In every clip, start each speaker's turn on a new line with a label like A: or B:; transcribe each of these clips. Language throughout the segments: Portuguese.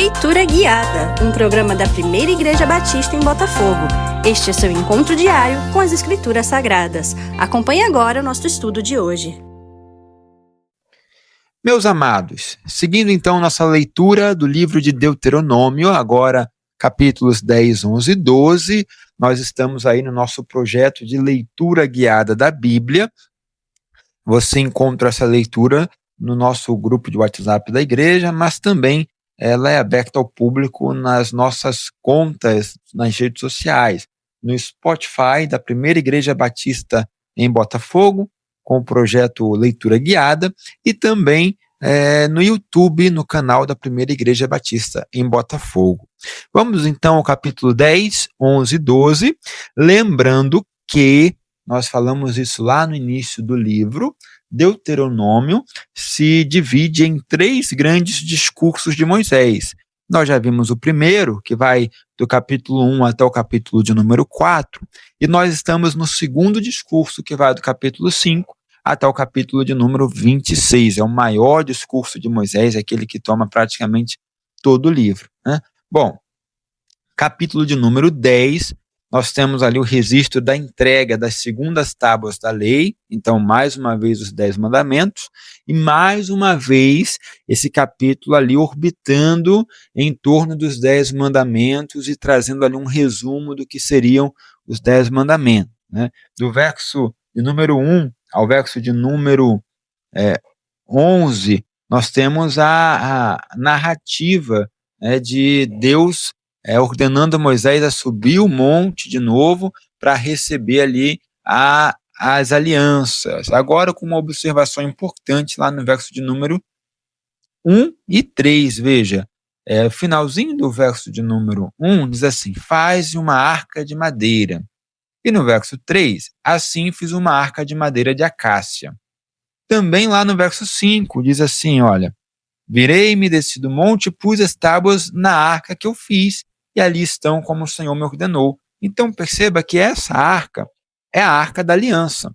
A: Leitura Guiada, um programa da Primeira Igreja Batista em Botafogo. Este é seu encontro diário com as Escrituras Sagradas. Acompanhe agora o nosso estudo de hoje.
B: Meus amados, seguindo então nossa leitura do livro de Deuteronômio, agora capítulos 10, 11 e 12, nós estamos aí no nosso projeto de leitura guiada da Bíblia. Você encontra essa leitura no nosso grupo de WhatsApp da igreja, mas também ela é aberta ao público nas nossas contas nas redes sociais, no Spotify da Primeira Igreja Batista em Botafogo, com o projeto Leitura Guiada, e também no YouTube, no canal da Primeira Igreja Batista em Botafogo. Vamos então ao capítulo 10, 11 e 12, lembrando que nós falamos isso lá no início do livro. Deuteronômio se divide em 3 grandes discursos de Moisés. Nós já vimos o primeiro, que vai do capítulo 1 até o capítulo de número 4, e nós estamos no segundo discurso, que vai do capítulo 5 até o capítulo de número 26. É o maior discurso de Moisés, é aquele que toma praticamente todo o livro, né? Bom, capítulo de número 10, nós temos ali o registro da entrega das segundas tábuas da lei, então mais uma vez os 10 mandamentos, e mais uma vez esse capítulo ali orbitando em torno dos 10 mandamentos e trazendo ali um resumo do que seriam os 10 mandamentos, né? Do verso de número 1 ao verso de número 11, nós temos a narrativa, de Deus ordenando a Moisés a subir o monte de novo para receber ali as alianças. Agora, com uma observação importante lá no verso de número 1 e 3, veja, o finalzinho do verso de número 1 diz assim: faz uma arca de madeira. E no verso 3, assim fiz uma arca de madeira de acácia. Também lá no verso 5 diz assim, olha, virei-me, desci do monte e pus as tábuas na arca que eu fiz, e ali estão como o Senhor me ordenou. Então perceba que essa arca é a arca da aliança.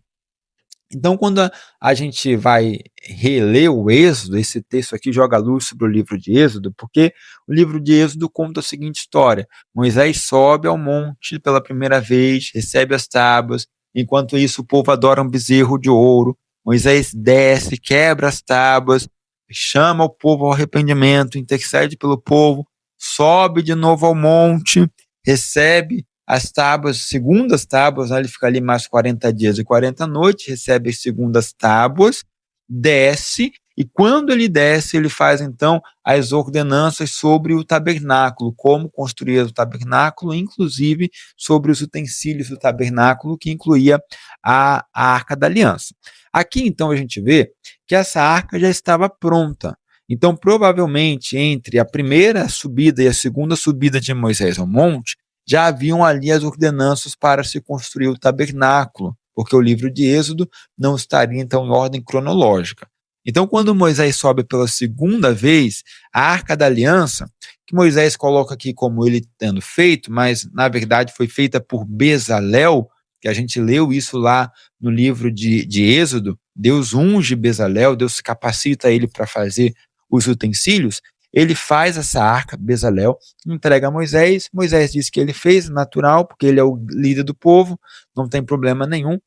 B: Então quando a gente vai reler o Êxodo, esse texto aqui joga luz sobre o livro de Êxodo, porque o livro de Êxodo conta a seguinte história: Moisés sobe ao monte pela primeira vez, recebe as tábuas, enquanto isso o povo adora um bezerro de ouro. Moisés desce, quebra as tábuas, chama o povo ao arrependimento, intercede pelo povo, sobe de novo ao monte, recebe as tábuas, segundas tábuas, ele fica ali mais 40 dias e 40 noites, recebe as segundas tábuas, desce, e quando ele desce, ele faz então as ordenanças sobre o tabernáculo, como construir o tabernáculo, inclusive sobre os utensílios do tabernáculo, que incluía a Arca da Aliança. Aqui então a gente vê que essa arca já estava pronta. Então, provavelmente, entre a primeira subida e a segunda subida de Moisés ao monte, já haviam ali as ordenanças para se construir o tabernáculo, porque o livro de Êxodo não estaria, então, em ordem cronológica. Então, quando Moisés sobe pela segunda vez, a Arca da Aliança, que Moisés coloca aqui como ele tendo feito, mas, na verdade, foi feita por Bezalel, que a gente leu isso lá no livro de Êxodo, Deus unge Bezalel, Deus capacita ele para fazer os utensílios. Ele faz essa arca, Bezalel, entrega a Moisés. Moisés diz que ele fez, natural, porque ele é o líder do povo, não tem problema nenhum,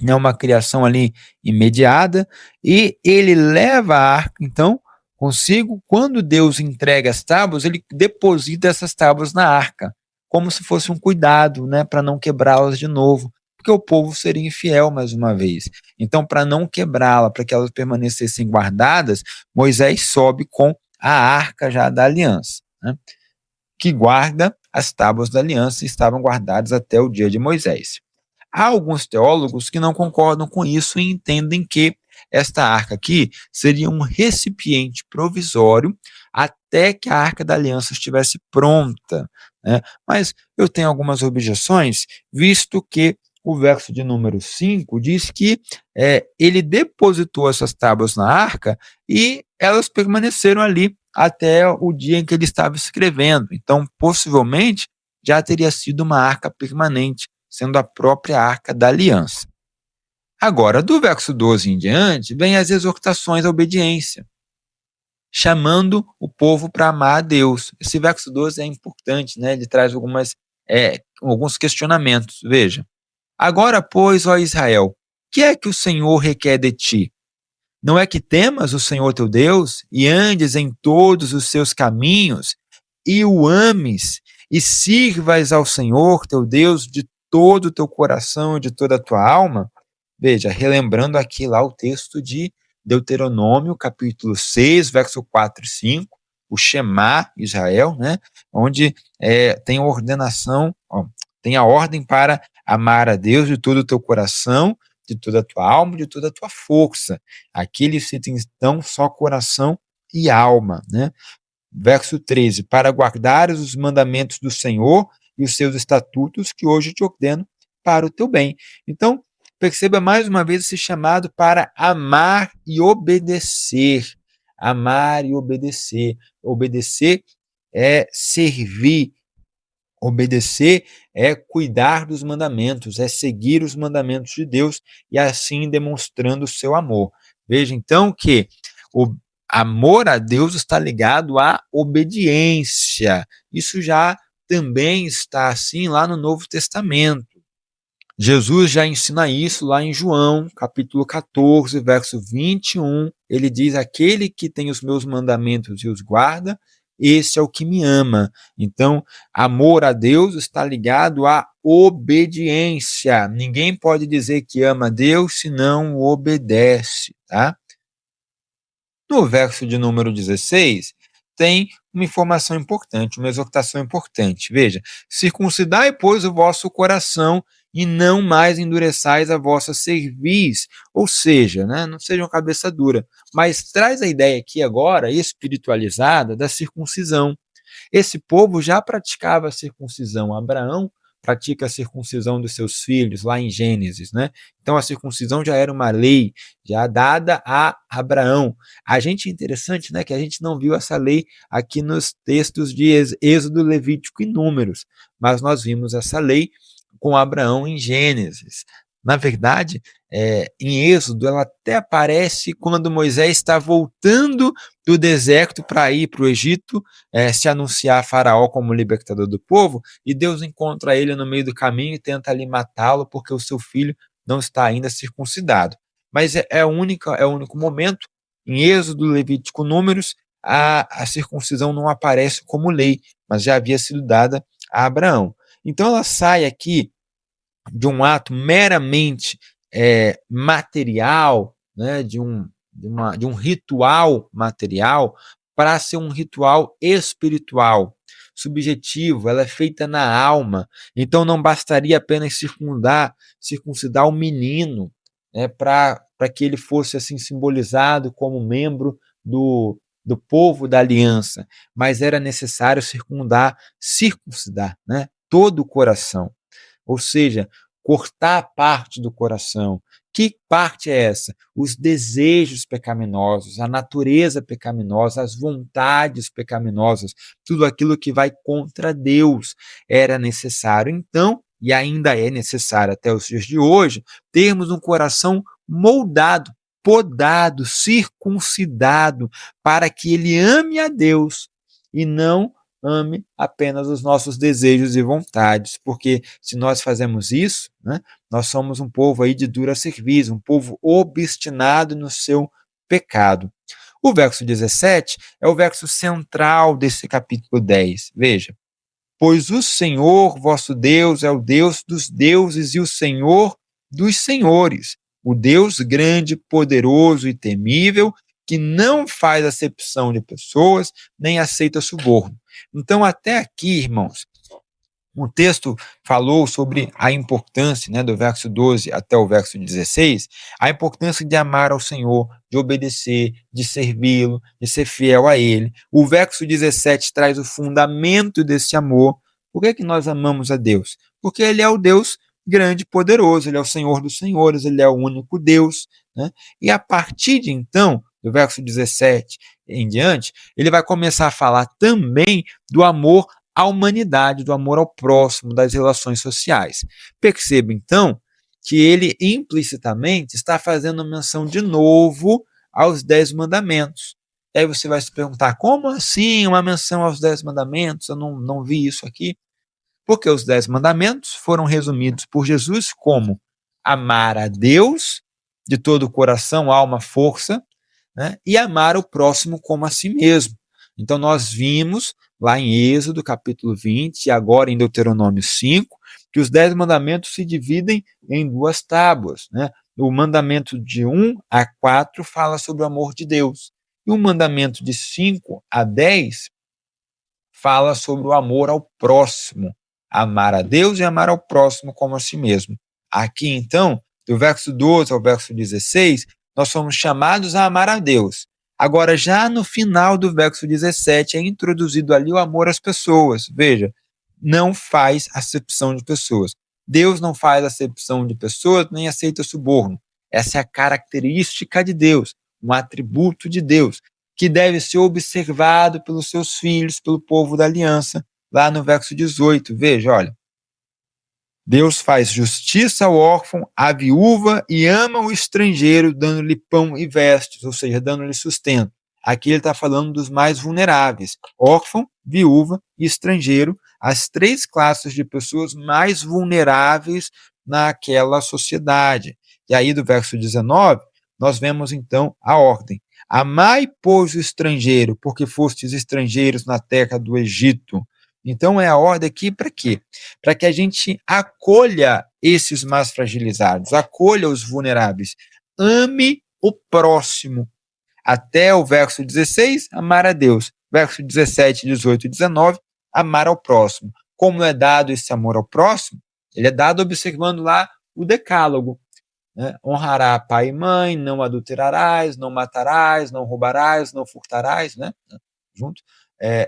B: é uma criação ali imediata, e ele leva a arca, então, consigo. Quando Deus entrega as tábuas, ele deposita essas tábuas na arca, como se fosse um cuidado, né, para não quebrá-las de novo, porque o povo seria infiel mais uma vez. Então, para não quebrá-la, para que elas permanecessem guardadas, Moisés sobe com a arca já da aliança, né, que guarda as tábuas da aliança, estavam guardadas até o dia de Moisés. Há alguns teólogos que não concordam com isso e entendem que esta arca aqui seria um recipiente provisório até que a arca da aliança estivesse pronta, né? Mas eu tenho algumas objeções, visto que o verso de número 5 diz que ele depositou essas tábuas na arca e elas permaneceram ali até o dia em que ele estava escrevendo. Então, possivelmente, já teria sido uma arca permanente, sendo a própria Arca da Aliança. Agora, do verso 12 em diante, vem as exortações à obediência. chamando o povo para amar a Deus. Esse verso 12 é importante, né? Ele traz alguns questionamentos. Veja, agora, pois, ó Israel, que é que o Senhor requer de ti? Não é que temas o Senhor teu Deus e andes em todos os seus caminhos e o ames e sirvas ao Senhor teu Deus de todo o teu coração e de toda a tua alma? Veja, relembrando aqui lá o texto de Deuteronômio, capítulo 6, verso 4 e 5, o Shema Israel, né? Onde tem a ordenação, tem a ordem para amar a Deus de todo o teu coração, de toda a tua alma, de toda a tua força. Aqui ele cita então só coração e alma, né? Verso 13, para guardares os mandamentos do Senhor e os seus estatutos que hoje te ordeno para o teu bem. Então, perceba mais uma vez esse chamado para amar e obedecer. Amar e obedecer. Obedecer é servir. Obedecer é cuidar dos mandamentos, é seguir os mandamentos de Deus e assim demonstrando o seu amor. Veja então que o amor a Deus está ligado à obediência. Isso já também está assim lá no Novo Testamento. Jesus já ensina isso lá em João, capítulo 14, verso 21. Ele diz: aquele que tem os meus mandamentos e os guarda, esse é o que me ama. Então, amor a Deus está ligado à obediência. Ninguém pode dizer que ama a Deus se não o obedece, tá? No verso de número 16, tem uma informação importante, uma exortação importante. Veja, circuncidai, pois, o vosso coração e não mais endureçais a vossa cerviz. Ou seja, né, não sejam cabeça dura, mas traz a ideia aqui agora, espiritualizada, da circuncisão. Esse povo já praticava a circuncisão. Abraão pratica a circuncisão dos seus filhos, lá em Gênesis, né? Então a circuncisão já era uma lei, já dada a Abraão. A gente é interessante, né, que a gente não viu essa lei aqui nos textos de Êxodo, Levítico e Números, mas nós vimos essa lei com Abraão em Gênesis. Na verdade, em Êxodo, ela até aparece quando Moisés está voltando do deserto para ir para o Egito, se anunciar a Faraó como libertador do povo, e Deus encontra ele no meio do caminho e tenta ali matá-lo porque o seu filho não está ainda circuncidado. Mas é o único momento, em Êxodo, Levítico, Números, a circuncisão não aparece como lei, mas já havia sido dada a Abraão. Então ela sai aqui de um ato meramente material, né, de um ritual material, para ser um ritual espiritual, subjetivo. Ela é feita na alma. Então não bastaria apenas circuncidar o menino, né, para que ele fosse assim simbolizado como membro do povo da aliança, mas era necessário circuncidar, né, todo o coração. Ou seja, cortar parte do coração. Que parte é essa? Os desejos pecaminosos, a natureza pecaminosa, as vontades pecaminosas, tudo aquilo que vai contra Deus. Era necessário, então, e ainda é necessário até os dias de hoje, termos um coração moldado, podado, circuncidado, para que ele ame a Deus e não ame apenas os nossos desejos e vontades, porque se nós fazemos isso, né, nós somos um povo aí de dura cerviz, um povo obstinado no seu pecado. O verso 17 é o verso central desse capítulo 10. Veja: pois o Senhor vosso Deus é o Deus dos deuses e o Senhor dos senhores, o Deus grande, poderoso e temível, que não faz acepção de pessoas, nem aceita suborno. Então, até aqui, irmãos, o texto falou sobre a importância, né, do verso 12 até o verso 16, a importância de amar ao Senhor, de obedecer, de servi-lo, de ser fiel a Ele. O verso 17 traz o fundamento desse amor. Por que nós amamos a Deus? Porque Ele é o Deus grande e poderoso, Ele é o Senhor dos senhores, Ele é o único Deus, né? E a partir de então, do verso 17 em diante, ele vai começar a falar também do amor à humanidade, do amor ao próximo, das relações sociais. Perceba, então, que ele implicitamente está fazendo menção de novo aos 10 mandamentos. E aí você vai se perguntar, como assim uma menção aos 10 mandamentos? Eu não vi isso aqui. Porque os 10 mandamentos foram resumidos por Jesus como amar a Deus de todo o coração, alma, força, né? E amar o próximo como a si mesmo. Então nós vimos lá em Êxodo capítulo 20 e agora em Deuteronômio 5, que os 10 mandamentos se dividem em 2 tábuas, né? O mandamento de 1 a 4 fala sobre o amor de Deus. E o mandamento de 5 a 10 fala sobre o amor ao próximo, amar a Deus e amar ao próximo como a si mesmo. Aqui, então, do verso 12 ao verso 16, nós somos chamados a amar a Deus. Agora, já no final do verso 17, é introduzido ali o amor às pessoas. Veja, não faz acepção de pessoas. Deus não faz acepção de pessoas, nem aceita suborno. Essa é a característica de Deus, um atributo de Deus, que deve ser observado pelos seus filhos, pelo povo da aliança, lá no verso 18. Veja, olha. Deus faz justiça ao órfão, à viúva e ama o estrangeiro, dando-lhe pão e vestes, ou seja, dando-lhe sustento. Aqui ele está falando dos mais vulneráveis: órfão, viúva e estrangeiro, as 3 classes de pessoas mais vulneráveis naquela sociedade. E aí, do verso 19, nós vemos então a ordem: amai, pois, o estrangeiro, porque fostes estrangeiros na terra do Egito. Então, é a ordem aqui para quê? Para que a gente acolha esses mais fragilizados, acolha os vulneráveis, ame o próximo. Até o verso 16, amar a Deus. Verso 17, 18 e 19, amar ao próximo. Como é dado esse amor ao próximo? Ele é dado observando lá o decálogo. Né? Honrará pai e mãe, não adulterarás, não matarás, não roubarás, não furtarás, né? Junto.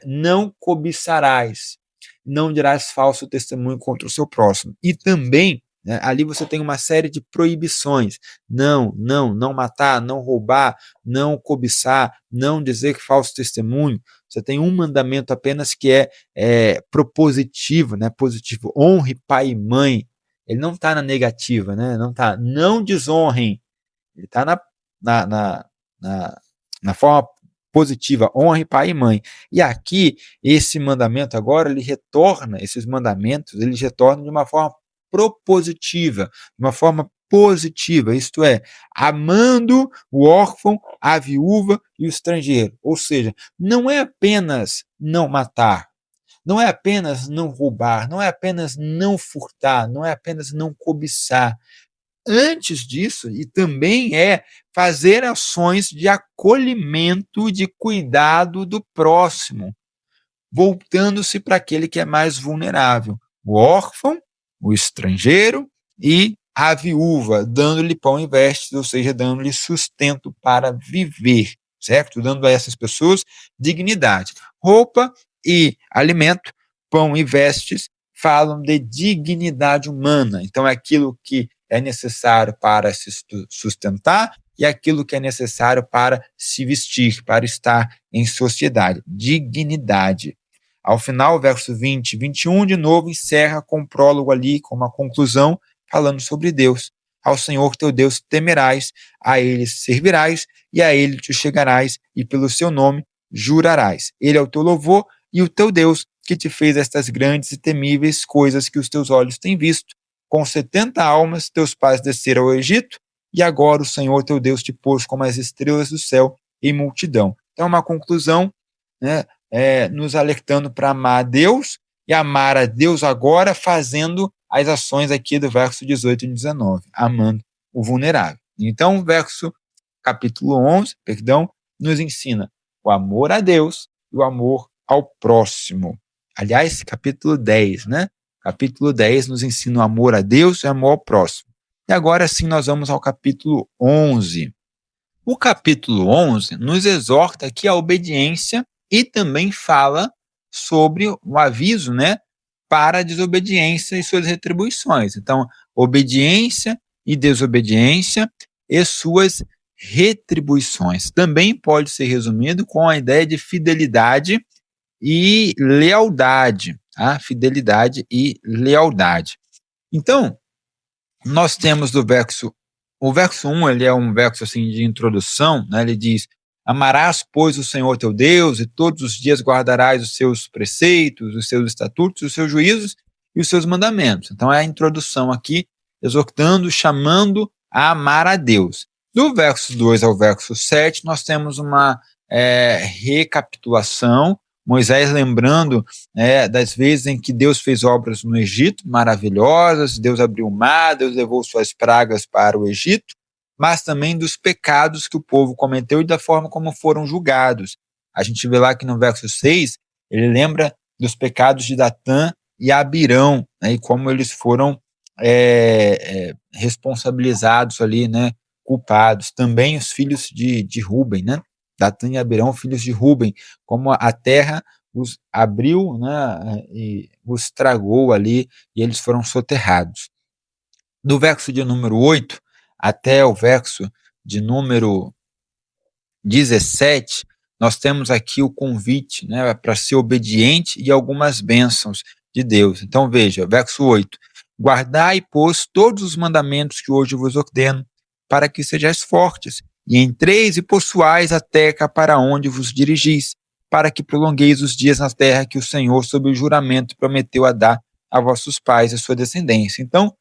B: Não cobiçarás, não dirás falso testemunho contra o seu próximo. E também, né, ali você tem uma série de proibições: não matar, não roubar, não cobiçar, não dizer falso testemunho. Você tem um mandamento apenas que é propositivo, né, positivo: honre pai e mãe. Ele não está na negativa, né, não desonrem. Ele está na forma positiva: honre pai e mãe. E aqui, esse mandamento agora, esses mandamentos, eles retornam de uma forma propositiva, de uma forma positiva, isto é, amando o órfão, a viúva e o estrangeiro. Ou seja, não é apenas não matar, não é apenas não roubar, não é apenas não furtar, não é apenas não cobiçar. Antes disso, e também é fazer ações de acolhimento, de cuidado do próximo, voltando-se para aquele que é mais vulnerável: o órfão, o estrangeiro e a viúva, dando-lhe pão e vestes, ou seja, dando-lhe sustento para viver, certo? Dando a essas pessoas dignidade. Roupa e alimento, pão e vestes, falam de dignidade humana. Então, é aquilo que é necessário para se sustentar e aquilo que é necessário para se vestir, para estar em sociedade. Dignidade. Ao final, verso 20 e 21, de novo, encerra com um prólogo ali, com uma conclusão, falando sobre Deus. Ao Senhor teu Deus temerás, a Ele servirás, e a Ele te chegarás, e pelo seu nome jurarás. Ele é o teu louvor e o teu Deus, que te fez estas grandes e temíveis coisas que os teus olhos têm visto. Com 70 almas, teus pais desceram ao Egito, e agora o Senhor teu Deus te pôs como as estrelas do céu em multidão. Então, uma conclusão, né, nos alertando para amar a Deus, e amar a Deus agora fazendo as ações aqui do verso 18 e 19, amando o vulnerável. Então, o capítulo 11, nos ensina o amor a Deus e o amor ao próximo. Aliás, capítulo 10, né? Capítulo 10 nos ensina o amor a Deus e o amor ao próximo. E agora sim nós vamos ao capítulo 11. O capítulo 11 nos exorta aqui a obediência e também fala sobre o aviso, né, para a desobediência e suas retribuições. Então, obediência e desobediência e suas retribuições. Também pode ser resumido com a ideia de fidelidade e lealdade. Tá? Fidelidade e lealdade. Então, nós temos o verso 1, ele é um verso assim, de introdução, né? Ele diz: Amarás, pois, o Senhor teu Deus, e todos os dias guardarás os seus preceitos, os seus estatutos, os seus juízos e os seus mandamentos. Então é a introdução aqui, exortando, chamando a amar a Deus. Do verso 2 ao verso 7, nós temos uma recapitulação, Moisés lembrando das vezes em que Deus fez obras no Egito, maravilhosas, Deus abriu o mar, Deus levou suas pragas para o Egito, mas também dos pecados que o povo cometeu e da forma como foram julgados. A gente vê lá que no verso 6, ele lembra dos pecados de Datã e Abirão, né, e como eles foram responsabilizados ali, né, culpados. Também os filhos de Ruben, né, Datã e Abirão, filhos de Ruben, como a terra os abriu, né, e os tragou ali, e eles foram soterrados. Do verso de número 8 até o verso de número 17, nós temos aqui o convite, né, para ser obediente e algumas bênçãos de Deus. Então veja, verso 8, guardai, pois, todos os mandamentos que hoje vos ordeno, para que sejais fortes, e entreis e possuais a terra para onde vos dirigis, para que prolongueis os dias na terra que o Senhor, sob o juramento, prometeu a dar a vossos pais e a sua descendência. Então,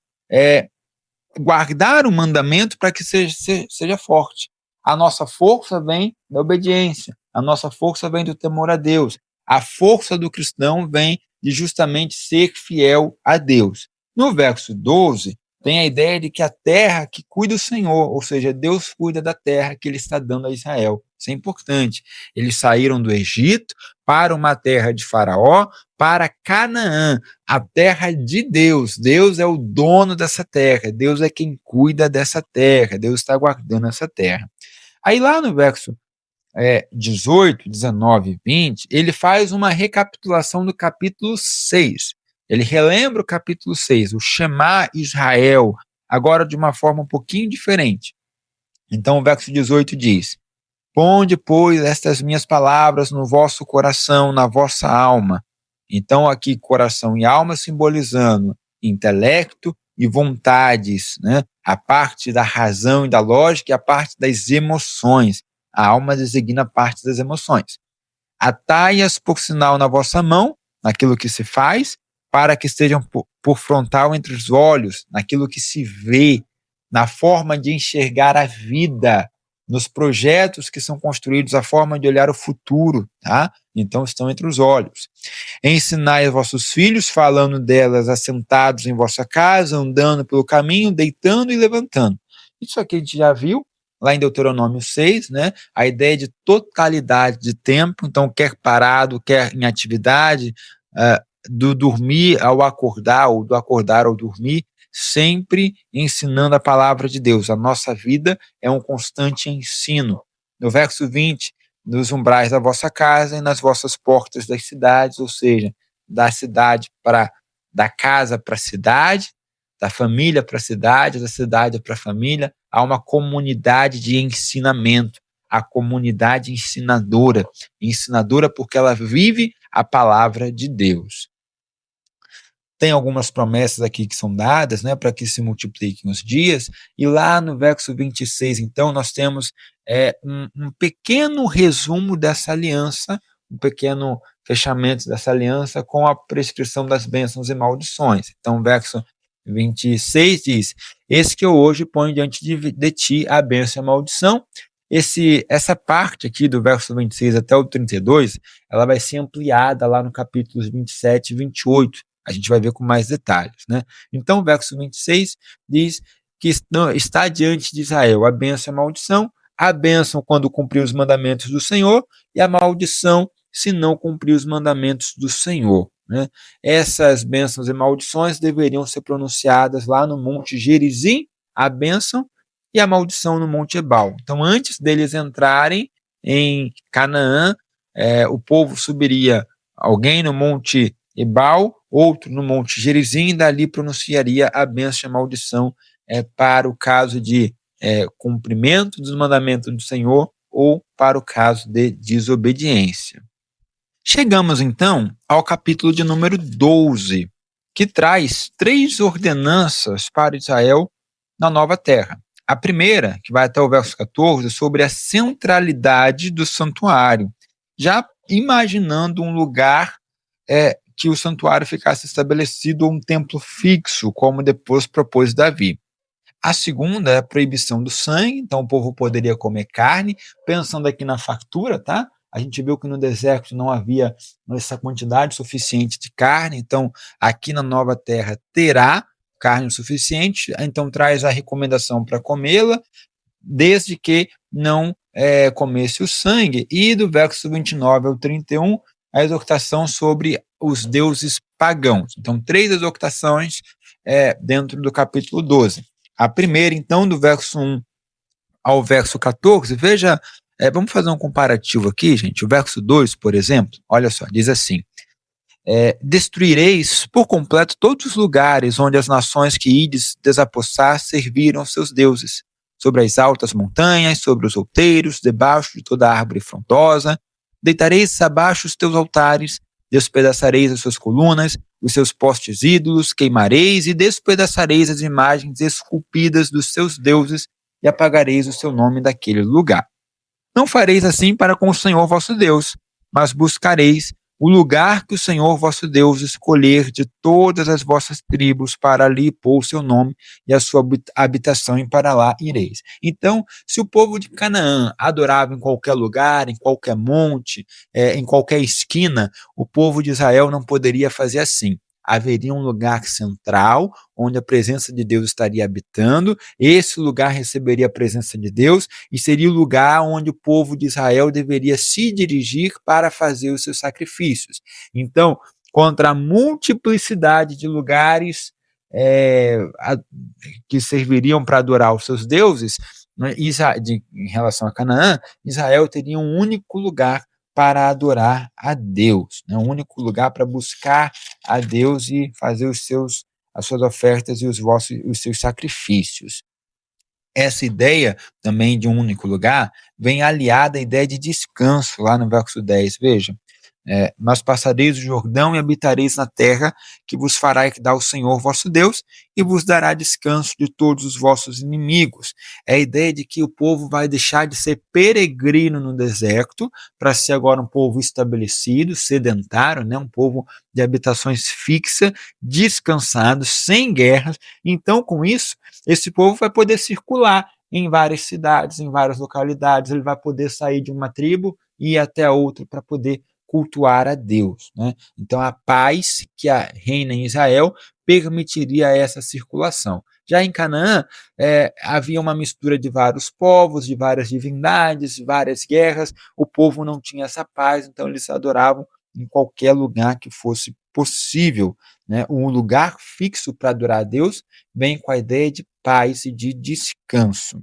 B: guardar o mandamento para que seja forte. A nossa força vem da obediência, a nossa força vem do temor a Deus, a força do cristão vem de justamente ser fiel a Deus. No verso 12, tem a ideia de que a terra que cuida o Senhor, ou seja, Deus cuida da terra que ele está dando a Israel. Isso é importante. Eles saíram do Egito para uma terra de Faraó, para Canaã, a terra de Deus. Deus é o dono dessa terra, Deus é quem cuida dessa terra, Deus está guardando essa terra. Aí lá no verso 18, 19 e 20, ele faz uma recapitulação do capítulo 6. Ele relembra o capítulo 6, o Shema Israel, agora de uma forma um pouquinho diferente. Então o verso 18 diz: ponde, pois, estas minhas palavras no vosso coração, na vossa alma. Então aqui coração e alma simbolizando intelecto e vontades, né? A parte da razão e da lógica e a parte das emoções. A alma designa a parte das emoções. Atai-as por sinal na vossa mão, naquilo que se faz, para que estejam por frontal entre os olhos, naquilo que se vê, na forma de enxergar a vida, nos projetos que são construídos, a forma de olhar o futuro, tá? Então estão entre os olhos. Ensinai aos vossos filhos, falando delas assentados em vossa casa, andando pelo caminho, deitando e levantando. Isso aqui a gente já viu lá em Deuteronômio 6, né? A ideia de totalidade de tempo, então quer parado, quer em atividade, do dormir ao acordar, ou do acordar ao dormir, sempre ensinando a palavra de Deus. A nossa vida é um constante ensino. No verso 20, nos umbrais da vossa casa e nas vossas portas das cidades, ou seja, da casa para a cidade, da família para a cidade, da cidade para a família, há uma comunidade de ensinamento, a comunidade ensinadora porque ela vive a palavra de Deus. Tem algumas promessas aqui que são dadas, né, para que se multipliquem os dias, e lá no verso 26, então, nós temos um pequeno resumo dessa aliança, um pequeno fechamento dessa aliança com a prescrição das bênçãos e maldições. Então, o verso 26 diz: eis que eu hoje ponho diante de ti a bênção e a maldição. Essa parte aqui do verso 26 até o 32, ela vai ser ampliada lá no capítulos 27 e 28, a gente vai ver com mais detalhes, né? Então, o verso 26 diz que está diante de Israel a bênção e a maldição. A bênção quando cumprir os mandamentos do Senhor, e a maldição se não cumprir os mandamentos do Senhor, né? Essas bênçãos e maldições deveriam ser pronunciadas lá no Monte Gerizim, a bênção, e a maldição no Monte Ebal. Então, antes deles entrarem em Canaã, o povo subiria, alguém no Monte Ebal, outro no Monte Gerizim, e dali pronunciaria a bênção e a maldição para o caso de cumprimento dos mandamentos do Senhor ou para o caso de desobediência. Chegamos, então, ao capítulo de número 12, que traz 3 ordenanças para Israel na nova terra. A primeira, que vai até o verso 14, é sobre a centralidade do santuário, já imaginando um lugar que o santuário ficasse estabelecido, ou um templo fixo, como depois propôs Davi. A segunda é a proibição do sangue, então o povo poderia comer carne, pensando aqui na fartura, tá? A gente viu que no deserto não havia essa quantidade suficiente de carne, então aqui na nova terra terá carne o suficiente, então traz a recomendação para comê-la, desde que não comesse o sangue. E do verso 29 ao 31, a exortação sobre os deuses pagãos. Então, 3 exortações dentro do capítulo 12. A primeira, então, do verso 1 ao verso 14, veja, vamos fazer um comparativo aqui, gente. O verso 2, por exemplo, olha só, diz assim: destruireis por completo todos os lugares onde as nações que ides desapossar serviram seus deuses, sobre as altas montanhas, sobre os outeiros, debaixo de toda árvore frondosa. Deitareis abaixo os teus altares, despedaçareis as suas colunas, os seus postes ídolos, queimareis e despedaçareis as imagens esculpidas dos seus deuses e apagareis o seu nome daquele lugar. Não fareis assim para com o Senhor vosso Deus, mas buscareis o lugar que o Senhor vosso Deus escolher de todas as vossas tribos para ali pôr o seu nome e a sua habitação, e para lá ireis. Então, se o povo de Canaã adorava em qualquer lugar, em qualquer monte, em qualquer esquina, o povo de Israel não poderia fazer assim. Haveria um lugar central, onde a presença de Deus estaria habitando, esse lugar receberia a presença de Deus, e seria o lugar onde o povo de Israel deveria se dirigir para fazer os seus sacrifícios. Então, contra a multiplicidade de lugares que serviriam para adorar os seus deuses, né, em relação a Canaã, Israel teria um único lugar para adorar a Deus, né? Um único lugar para buscar a Deus e fazer as suas ofertas e os seus sacrifícios. Essa ideia também de um único lugar vem aliada à ideia de descanso, lá no verso 10, veja. Mas passareis o Jordão e habitareis na terra que vos fará dar o Senhor vosso Deus, e vos dará descanso de todos os vossos inimigos. É a ideia de que o povo vai deixar de ser peregrino no deserto para ser agora um povo estabelecido, sedentário, né? Um povo de habitações fixas, descansado, sem guerras. Então, com isso, esse povo vai poder circular em várias cidades, em várias localidades. Ele vai poder sair de uma tribo e ir até a outra para poder cultuar a Deus, né? Então, a paz que reina em Israel permitiria essa circulação. Já em Canaã, havia uma mistura de vários povos, de várias divindades, várias guerras. O povo não tinha essa paz, então eles adoravam em qualquer lugar que fosse possível, né? Um lugar fixo para adorar a Deus vem com a ideia de paz e de descanso.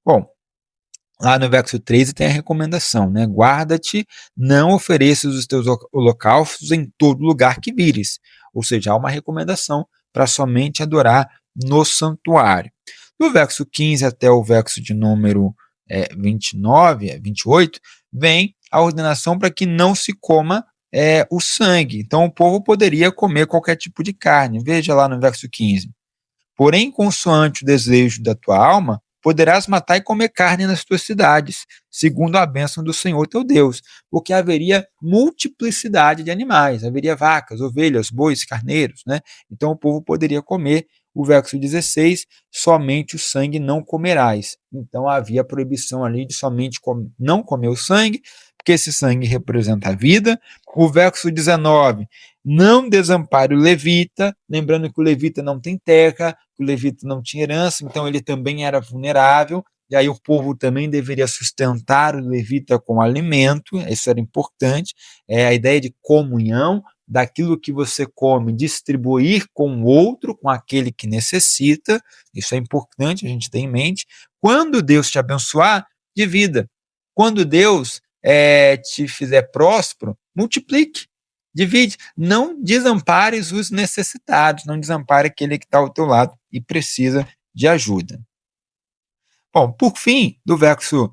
B: Bom, lá no verso 13 tem a recomendação, né? Guarda-te, não ofereças os teus holocaustos em todo lugar que vires. Ou seja, há uma recomendação para somente adorar no santuário. Do verso 15 até o verso de número 29, 28, vem a ordenação para que não se coma o sangue. Então, o povo poderia comer qualquer tipo de carne. Veja lá no verso 15. Porém, consoante o desejo da tua alma, poderás matar e comer carne nas tuas cidades, segundo a bênção do Senhor teu Deus, porque haveria multiplicidade de animais, haveria vacas, ovelhas, bois, carneiros, né? Então o povo poderia comer. O verso 16, somente o sangue não comerás. Então havia proibição ali de somente não comer o sangue, porque esse sangue representa a vida. O verso 19, não desampare o levita, lembrando que o levita não tem terra, o levita não tinha herança, então ele também era vulnerável, e aí o povo também deveria sustentar o levita com alimento, isso era importante, a ideia de comunhão, daquilo que você come, distribuir com o outro, com aquele que necessita, isso é importante a gente ter em mente. Quando Deus te abençoar, divida. Quando Deus te fizer próspero, multiplique. Divide, não desampares os necessitados, não desampare aquele que está ao teu lado e precisa de ajuda. Bom, por fim, do verso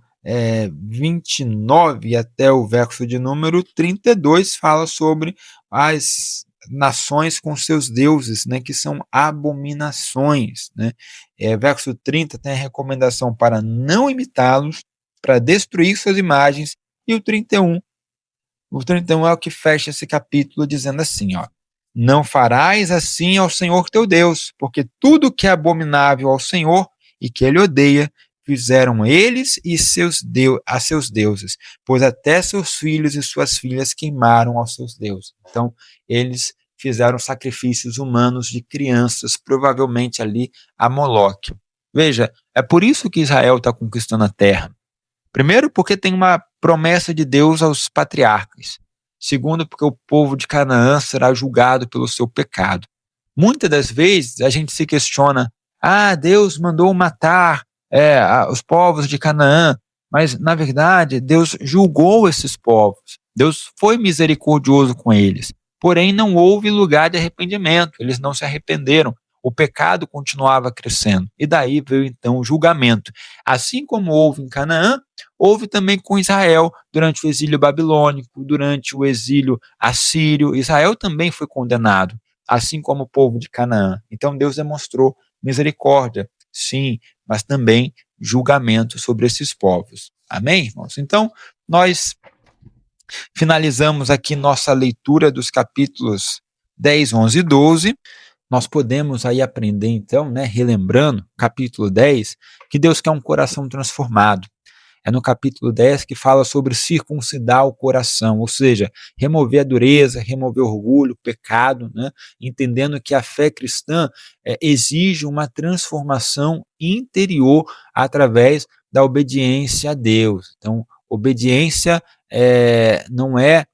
B: 29 até o verso de número 32, fala sobre nações com seus deuses, né, que são abominações, né? Verso 30 tem a recomendação para não imitá-los, para destruir suas imagens, e o 31 é o que fecha esse capítulo dizendo assim, ó: não farás assim ao Senhor teu Deus, porque tudo que é abominável ao Senhor e que ele odeia, fizeram eles e a seus deuses, pois até seus filhos e suas filhas queimaram aos seus deuses. Então, eles fizeram sacrifícios humanos de crianças, provavelmente ali a Moloque. Veja, é por isso que Israel está conquistando a terra. Primeiro, porque tem uma promessa de Deus aos patriarcas. Segundo, porque o povo de Canaã será julgado pelo seu pecado. Muitas das vezes a gente se questiona: Deus mandou matar os povos de Canaã, mas na verdade Deus julgou esses povos. Deus foi misericordioso com eles. Porém, não houve lugar de arrependimento, eles não se arrependeram. O pecado continuava crescendo. E daí veio então o julgamento. Assim como houve em Canaã, houve também com Israel durante o exílio babilônico, durante o exílio assírio. Israel também foi condenado, assim como o povo de Canaã. Então Deus demonstrou misericórdia, sim, mas também julgamento sobre esses povos. Amém, irmãos? Então, nós finalizamos aqui nossa leitura dos capítulos 10, 11 e 12. Nós podemos aí aprender então, né, relembrando, capítulo 10, que Deus quer um coração transformado. É no capítulo 10 que fala sobre circuncidar o coração, ou seja, remover a dureza, remover o orgulho, o pecado, né, entendendo que a fé cristã exige uma transformação interior através da obediência a Deus. Então, obediência não é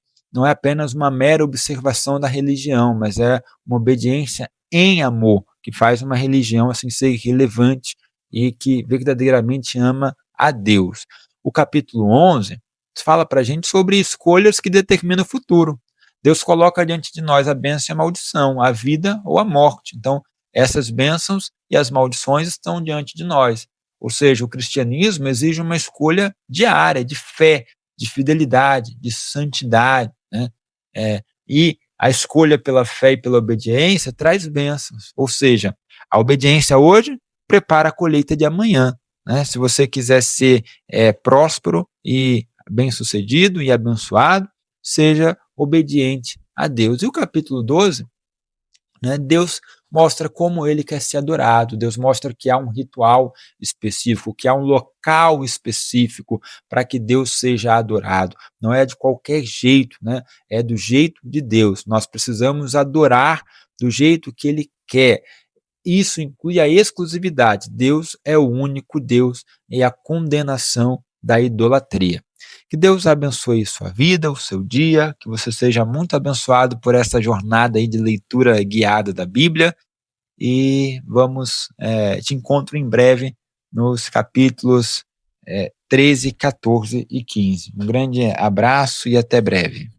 B: apenas uma mera observação da religião, mas é uma obediência em amor, que faz uma religião assim ser relevante e que verdadeiramente ama a Deus. O capítulo 11 fala para a gente sobre escolhas que determinam o futuro. Deus coloca diante de nós a bênção e a maldição, a vida ou a morte. Então, essas bênçãos e as maldições estão diante de nós. Ou seja, o cristianismo exige uma escolha diária, de fé, de fidelidade, de santidade, né? E a escolha pela fé e pela obediência traz bênçãos. Ou seja, a obediência hoje prepara a colheita de amanhã, né? Se você quiser ser próspero e bem-sucedido e abençoado, seja obediente a Deus. E o capítulo 12, né, Deus mostra como ele quer ser adorado, Deus mostra que há um ritual específico, que há um local específico para que Deus seja adorado. Não é de qualquer jeito, né? É do jeito de Deus. Nós precisamos adorar do jeito que ele quer. Isso inclui a exclusividade. Deus é o único Deus e a condenação da idolatria. Que Deus abençoe sua vida, o seu dia, que você seja muito abençoado por essa jornada aí de leitura guiada da Bíblia, e te encontro em breve nos capítulos 13, 14 e 15. Um grande abraço e até breve.